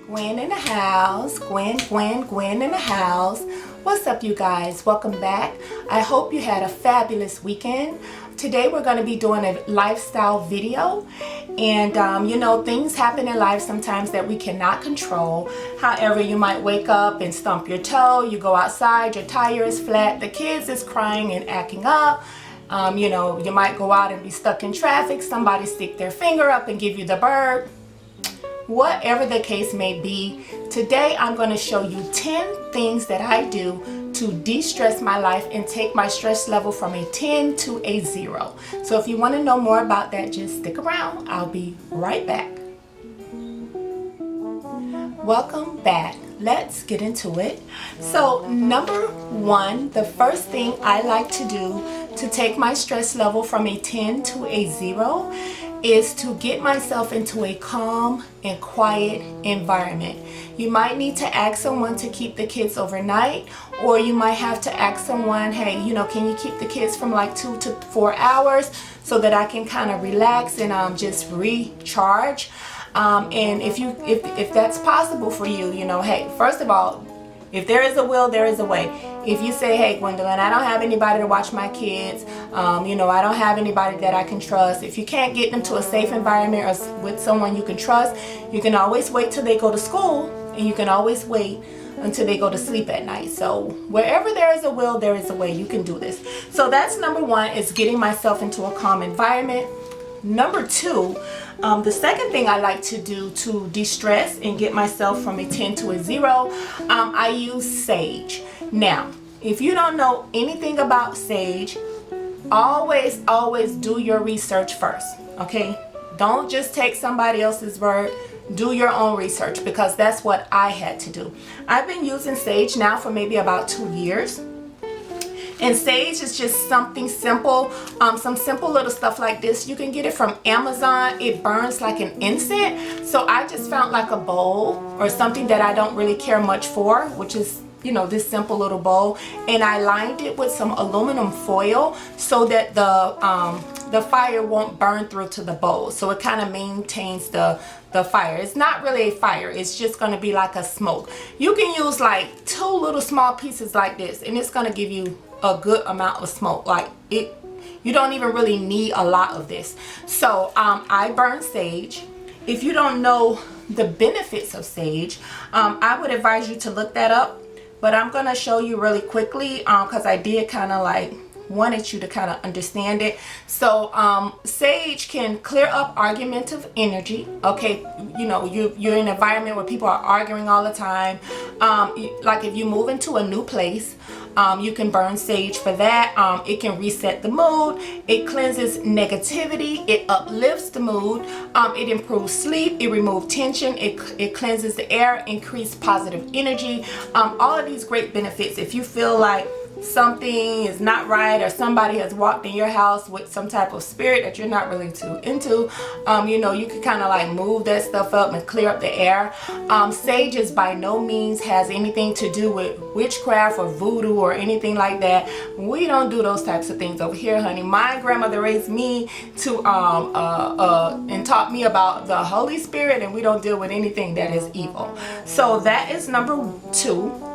Gwen in the house. Gwen in the house. What's up, you guys? Welcome back. I hope you had a fabulous weekend. Today we're going to be doing a lifestyle video, and you know, things happen in life sometimes that we cannot control. However, you might wake up and stump your toe, you go outside, your tire is flat, the kids is crying and acting up. You know, you might go out and be stuck in traffic, somebody stick their finger up and give you the bird. Whatever the case may be, today I'm going to show you 10 things that I do to de-stress my life and take my stress level from a 10 to a 0. So if you want to know more about that, just stick around. I'll be right back. Welcome back. Let's get into it. So number one, the first thing I like to do to take my stress level from a 10 to a 0 is to get myself into a calm and quiet environment. You might need to ask someone to keep the kids overnight, or you might have to ask someone, hey, you know, can you keep the kids from like 2 to 4 hours so that I can kind of relax and just recharge. And if that's possible for you, you know, hey, first of all, if there is a will, there is a way. If you say, hey, Gwendolyn, I don't have anybody to watch my kids, you know, I don't have anybody that I can trust. If you can't get them to a safe environment or with someone you can trust, you can always wait till they go to school, and you can always wait until they go to sleep at night. So wherever there is a will, there is a way. You can do this. So that's number one, is getting myself into a calm environment. Number two, the second thing I like to do to de-stress and get myself from a 10 to a 0, I use sage. Now, if you don't know anything about sage, always do your research first, okay? Don't just take somebody else's word. Do your own research, because that's what I had to do. I've been using sage now for maybe about 2 years. And sage is just something simple, some simple little stuff like this. You can get it from Amazon. It burns like an incense. So I just found like a bowl or something that I don't really care much for, which is, you know, this simple little bowl. And I lined it with some aluminum foil so that the fire won't burn through to the bowl. So it kind of maintains the fire. It's not really a fire. It's just going to be like a smoke. You can use like 2 little small pieces like this, and it's going to give you a good amount of smoke. Like it, you don't even really need a lot of this. So I burn sage. If you don't know the benefits of sage, I would advise you to look that up, but I'm gonna show you really quickly because I did kind of like wanted you to kind of understand it. So sage can clear up argumentative energy. Okay, you know, you're in an environment where people are arguing all the time. Like if you move into a new place, you can burn sage for that. It can reset the mood. It cleanses negativity. It uplifts the mood. It improves sleep. It removes tension. It cleanses the air, increase positive energy. All of these great benefits. If you feel like something is not right, or somebody has walked in your house with some type of spirit that you're not really too into, you know, you can kind of like move that stuff up and clear up the air. Sage is by no means has anything to do with witchcraft or voodoo or anything like that. We don't do those types of things over here, honey. My grandmother raised me to and taught me about the Holy Spirit, and we don't deal with anything that is evil. So that is number 2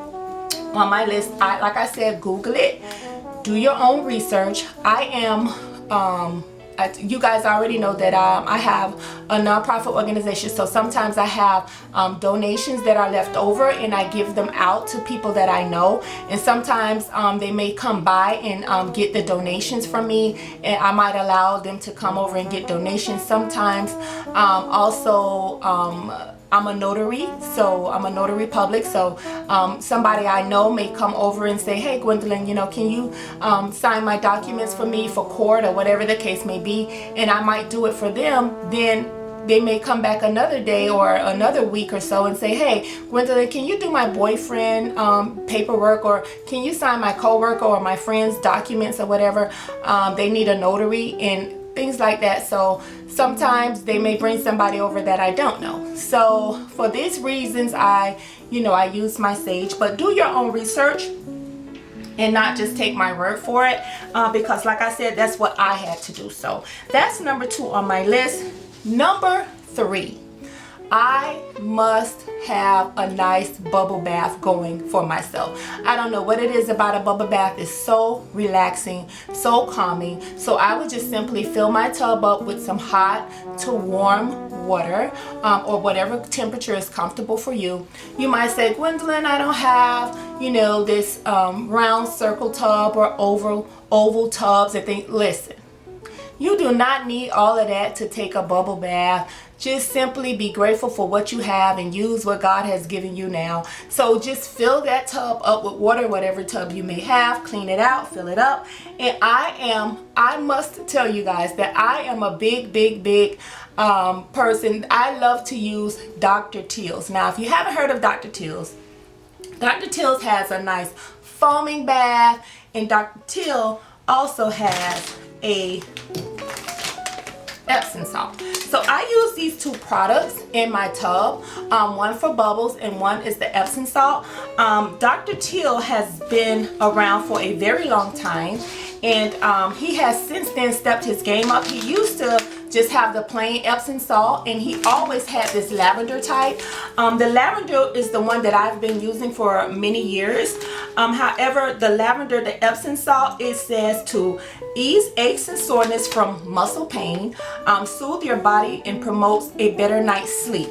on my list. Like I said, Google it, do your own research. I am you guys already know that I have a nonprofit organization, so sometimes I have donations that are left over, and I give them out to people that I know, and sometimes they may come by and get the donations from me, and I might allow them to come over and get donations sometimes. Also, I'm a notary, so I'm a notary public, so somebody I know may come over and say, hey, Gwendolyn, you know, can you sign my documents for me for court or whatever the case may be, and I might do it for them. Then they may come back another day or another week or so and say, hey, Gwendolyn, can you do my boyfriend paperwork, or can you sign my coworker or my friend's documents or whatever? They need a notary and things like that. So sometimes they may bring somebody over that I don't know. So for these reasons, I use my sage. But do your own research and not just take my word for it, because like I said, that's what I had to do. So that's number 2 on my list. Number 3, I must have a nice bubble bath going for myself. I don't know what it is about a bubble bath. It's so relaxing, so calming. So I would just simply fill my tub up with some hot to warm water, or whatever temperature is comfortable for you. You might say, Gwendolyn, I don't have, you know, this round circle tub or oval tubs and things. Listen, you do not need all of that to take a bubble bath. Just simply be grateful for what you have and use what God has given you now. So just fill that tub up with water, whatever tub you may have, clean it out, fill it up. And I must tell you guys that I am a big person. I love to use Dr. TEALS. Now, if you haven't heard of Dr. TEALS, Dr. TEALS has a nice foaming bath, and Dr. TEALS also has a Epsom salt. So I use these two products in my tub, one for bubbles and one is the Epsom salt. Dr. TEALS has been around for a very long time, and he has since then stepped his game up. He used to just have the plain Epsom salt, and he always had this lavender type. The lavender is the one that I've been using for many years. However, the lavender, the Epsom salt, it says to ease aches and soreness from muscle pain, soothe your body, and promotes a better night's sleep.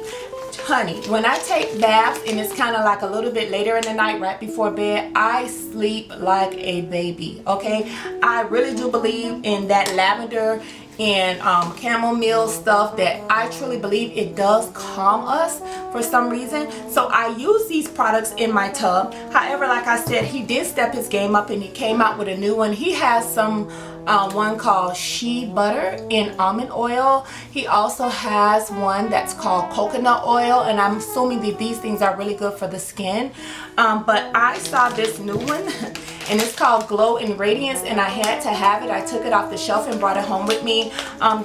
Honey, when I take baths and it's kind of like a little bit later in the night, right before bed, I sleep like a baby, okay? I really do believe in that lavender and chamomile stuff, that I truly believe it does calm us for some reason. So I use these products in my tub. However, like I said, he did step his game up and he came out with a new one. He has some one called shea butter in almond oil. He also has one that's called coconut oil, and I'm assuming that these things are really good for the skin. But I saw this new one and it's called Glow and Radiance, and I had to have it. I took it off the shelf and brought it home with me.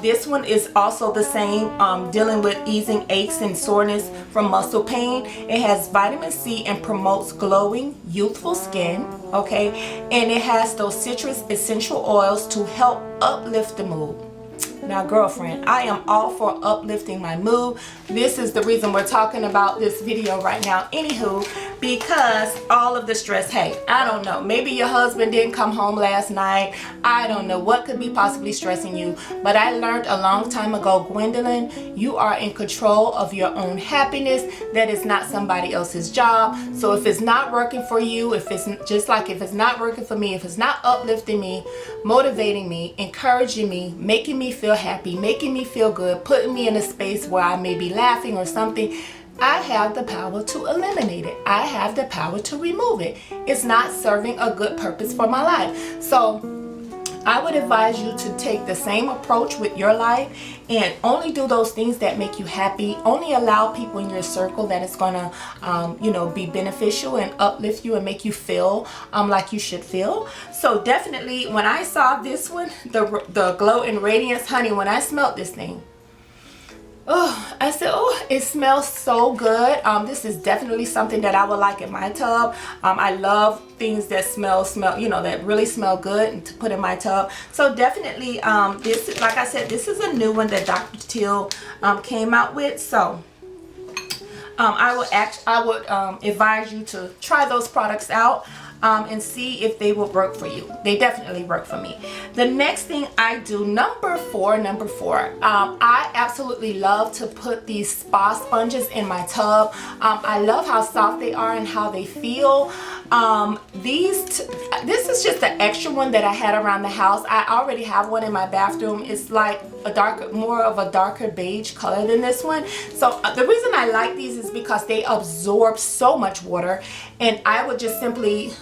This one is also the same, dealing with easing aches and soreness from muscle pain. It has vitamin C and promotes glowing, youthful skin, okay? And it has those citrus essential oils to help uplift the mood. Now, girlfriend, I am all for uplifting my mood. This is the reason we're talking about this video right now. Anywho, because all of the stress, hey, I don't know, maybe your husband didn't come home last night. I don't know what could be possibly stressing you, but I learned a long time ago, Gwendolyn, you are in control of your own happiness. That is not somebody else's job. So if it's not working for you, if it's just like if it's not working for me, if it's not uplifting me, motivating me, encouraging me, making me feel happy, making me feel good, putting me in a space where I may be laughing or something, I have the power to eliminate it. I have the power to remove it. It's not serving a good purpose for my life. So I would advise you to take the same approach with your life and only do those things that make you happy. Only allow people in your circle that is gonna be beneficial and uplift you and make you feel like you should feel. So definitely, when I saw this one, the Glow and Radiance, honey, when I smelled this thing, oh, I said, oh, it smells so good. This is definitely something that I would like in my tub. I love things that smell, that really smell good and to put in my tub. So definitely, this, like I said, this is a new one that Dr. TEALS came out with. So I would advise you to try those products out. And see if they will work for you. They definitely work for me. The next thing I do, number four, I absolutely love to put these spa sponges in my tub. I love how soft they are and how they feel. This is just an extra one that I had around the house. I already have one in my bathroom. It's like more of a darker beige color than this one. So the reason I like these is because they absorb so much water, and I would just simply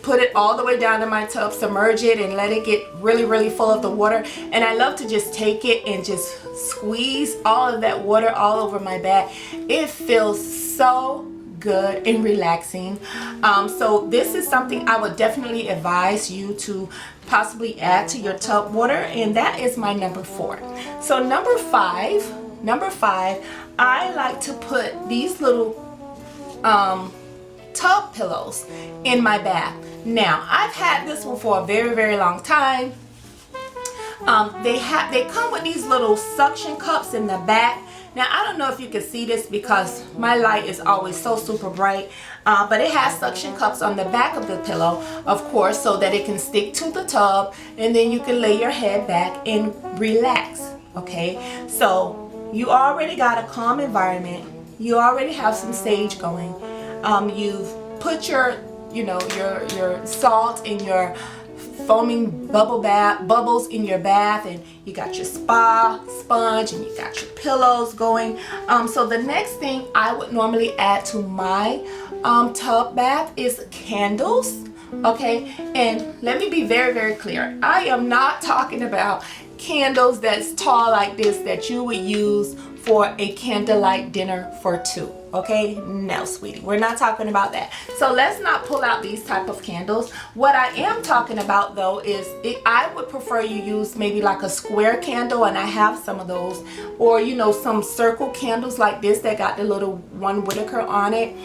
put it all the way down in my tub, submerge it, and let it get really full of the water. And I love to just take it and just squeeze all of that water all over my back. It feels so good and relaxing. So this is something I would definitely advise you to possibly add to your tub water, and that is my number 4. So number five, I like to put these little tub pillows in my bath. Now, I've had this one for a very long time. They come with these little suction cups in the back Now, I don't know if you can see this because my light is always so super bright, but it has suction cups on the back of the pillow, of course, so that it can stick to the tub, and then you can lay your head back and relax, okay? So you already got a calm environment. You already have some sage going. You've put your, your salt in your foaming bubbles in your bath, and you got your spa sponge, and you got your pillows going. So the next thing I would normally add to my tub bath is candles. Okay, and let me be very, very clear. I am not talking about candles that's tall like this that you would use for a candlelight dinner for two. Okay, no, sweetie, we're not talking about that. So let's not pull out these type of candles. What I am talking about though is I would prefer you use maybe like a square candle, and I have some of those, or some circle candles like this that got the little one Whitaker on it.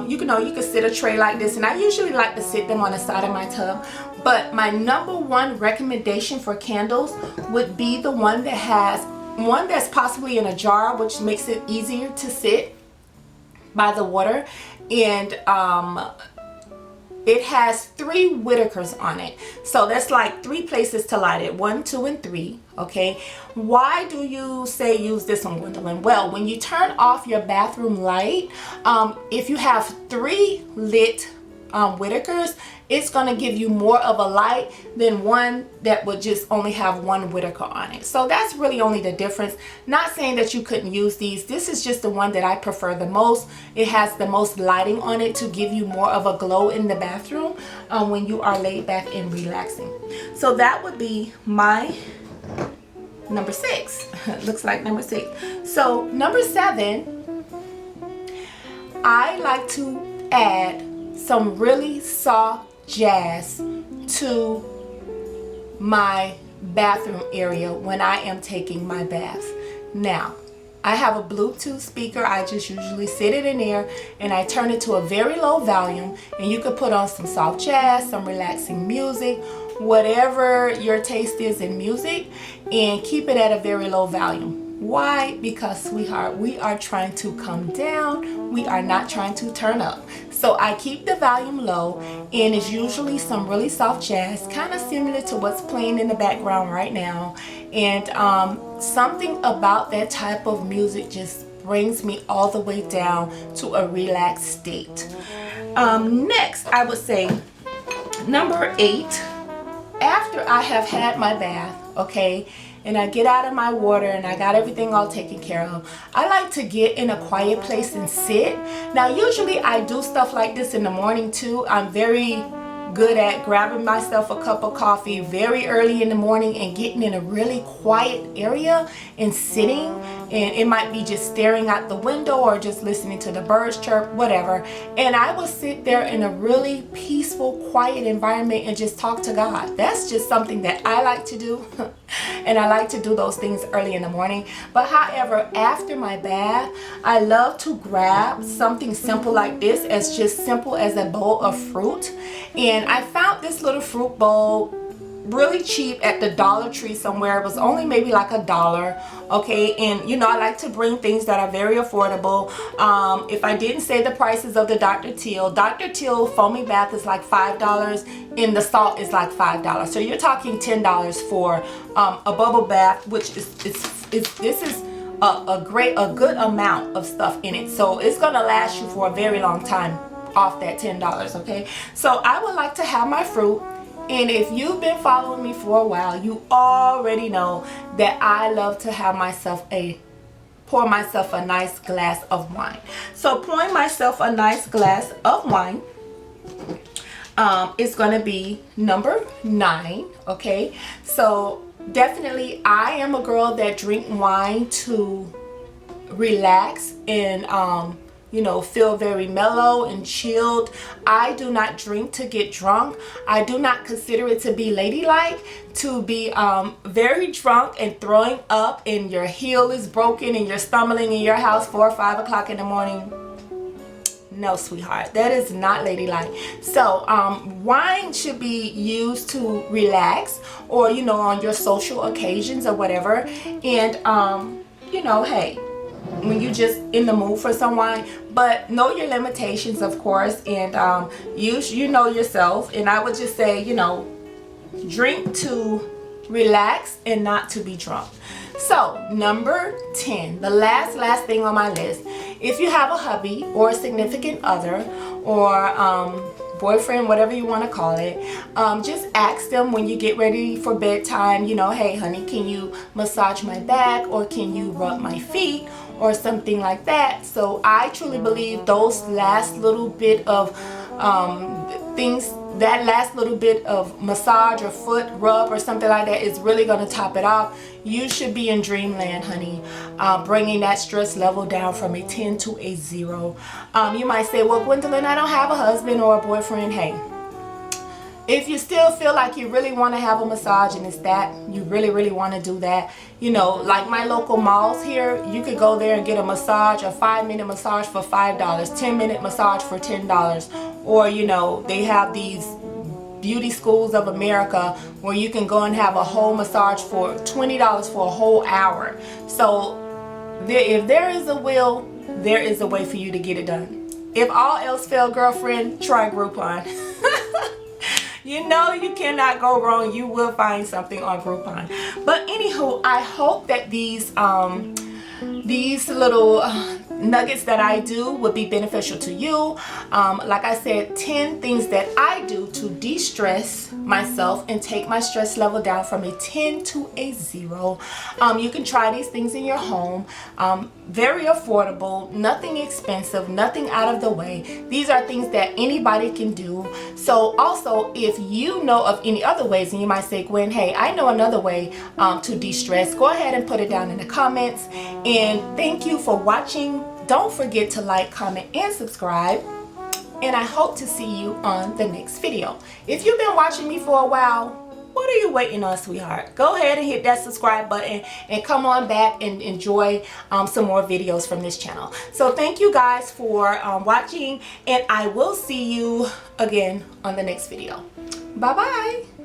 You can sit a tray like this, and I usually like to sit them on the side of my tub. But my number one recommendation for candles would be the one that has one that's possibly in a jar, which makes it easier to sit by the water, and it has 3 Whitakers on it, so that's like 3 places to light it, 1, 2, and 3. Okay, why do you say use this one, Gwendolyn? Well, when you turn off your bathroom light, if you have 3 lit Whitakers, it's going to give you more of a light than one that would just only have 1 Whitaker on it. So that's really only the difference. Not saying that you couldn't use these. This is just the one that I prefer the most. It has the most lighting on it to give you more of a glow in the bathroom when you are laid back and relaxing. So that would be my number 6. Looks like number 6. So number 7, I like to add some really soft jazz to my bathroom area when I am taking my bath. Now, I have a Bluetooth speaker. I just usually sit it in there, and I turn it to a very low volume, and you could put on some soft jazz, some relaxing music, whatever your taste is in music, and keep it at a very low volume. Why? Because, sweetheart, we are trying to come down. We are not trying to turn up. So I keep the volume low, and it's usually some really soft jazz, kind of similar to what's playing in the background right now. And something about that type of music just brings me all the way down to a relaxed state. Next, I would say number 8, after I have had my bath, okay, and I get out of my water and I got everything all taken care of, I like to get in a quiet place and sit. Now, usually I do stuff like this in the morning too. I'm very good at grabbing myself a cup of coffee very early in the morning and getting in a really quiet area and sitting, and it might be just staring out the window or just listening to the birds chirp, whatever, and I will sit there in a really peaceful, quiet environment and just talk to God. That's just something that I like to do and I like to do those things early in the morning. But however, after my bath, I love to grab something simple like this, as just simple as a bowl of fruit. And I found this little fruit bowl really cheap at the Dollar Tree somewhere. It was only maybe like $1, okay? And I like to bring things that are very affordable. If I didn't say the prices of the Dr. Teal foaming bath is like $5, and the salt is like $5. So you're talking $10 for a bubble bath, which this is a good amount of stuff in it. So it's gonna last you for a very long time off that $10, okay? So I would like to have my fruit. And if you've been following me for a while, you already know that I love to have pour myself a nice glass of wine. So pouring myself a nice glass of wine is going to be number 9, okay? So definitely I am a girl that drink wine to relax and feel very mellow and chilled. I do not drink to get drunk. I do not consider it to be ladylike to be very drunk and throwing up and your heel is broken and you're stumbling in your house 4 or 5 o'clock in the morning. No, sweetheart, that is not ladylike. So wine should be used to relax, or on your social occasions or whatever. And hey, when you just in the mood for some wine. But know your limitations, of course, and you know yourself. And I would just say, you know, drink to relax and not to be drunk. So number 10, the last thing on my list, if you have a hubby or a significant other or boyfriend, whatever you want to call it, just ask them when you get ready for bedtime, you know, hey honey, can you massage my back, or can you rub my feet, or something like that. So I truly believe those last little bit of things, that last little bit of massage or foot rub or something like that is really going to top it off. You should be in dreamland, honey, bringing that stress level down from a 10 to a 0. You might say, well, Gwendolyn, I don't have a husband or a boyfriend. Hey, if you still feel like you really want to have a massage and it's that you really want to do that, you know, like my local malls here, you could go there and get a massage, a 5-minute massage for $5, 10-minute massage for $10, or you know, they have these beauty schools of America where you can go and have a whole massage for $20 for a whole hour. So if there is a will, there is a way for you to get it done. If all else fail, girlfriend, try Groupon. You know you cannot go wrong. You will find something on Groupon. But anywho, I hope that these little nuggets that I do would be beneficial to you. Like I said, 10 things that I do to de-stress myself and take my stress level down from a 10 to a 0. You can try these things in your home. Very affordable, nothing expensive, nothing out of the way. These are things that anybody can do. So also, if you know of any other ways, and you might say, Gwen, hey, I know another way to de-stress, go ahead and put it down in the comments. And thank you for watching. Don't forget to like, comment, and subscribe. And I hope to see you on the next video. If you've been watching me for a while, what are you waiting on, sweetheart? Go ahead and hit that subscribe button and come on back and enjoy some more videos from this channel. So thank you guys for watching, and I will see you again on the next video. Bye-bye.